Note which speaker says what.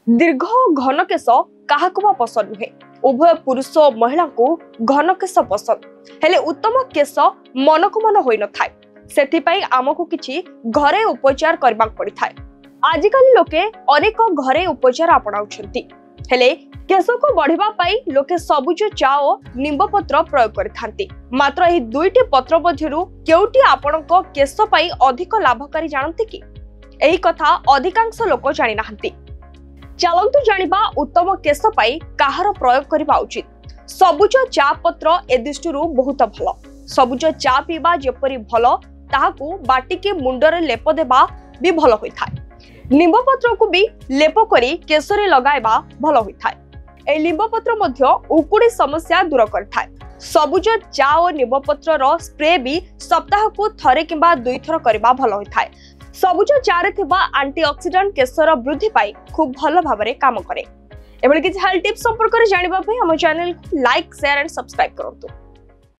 Speaker 1: दीर्घ घन केश क्या पसंद नुहे उभय पुरुष और महिला को घन केश पसंद हेले उत्तम केश मन को मन होई न थाए सेथिपाई आमको किछि घरे उपचार करबा पड़ी थाए। आजिकल लोके अनेक घरे उपचार अपनाउछंती हेले केश को बढ़िबा पाई लोके सबुज चा और निंब पत्र प्रयोग करिथांती मात्र एही दुईटी पत्र मध्यरु केउटी आपणको केश पाई अधिक लाभकारी जानते कि एही कथा अधिकांश लोक जानि नाहंती। चलंतु जानिबा उत्तम केश पाई काहार प्रयोग करबा उचित। सबुज चा पत्र ए दृष्टिरु बहुत भल। सबुज चा पीबा जेपरि भल ताहाकू बाटी के मुंडरे लेप देबा भी भल होई थाए। निंब पत्र को भी लेप करी केशरे लगाइबा भल होई थाए। ए निंब पत्र मध्य उकुड़ी समस्या दूर करथाए। सबुज चा और निंब पत्र रो स्प्रे भी सप्ताह को थरे किंबा दुई थर करबा भल होई थाए। सबुज चारे थिबा एंटीऑक्सीडेंट केशर वृद्धि पाई खूब भल भाबरे काम करे। एबळे कि हेल्थ टिप्स संपर्क रे जानिबा पई हम चैनल को लाइक शेयर एंड सब्सक्राइब करंतु।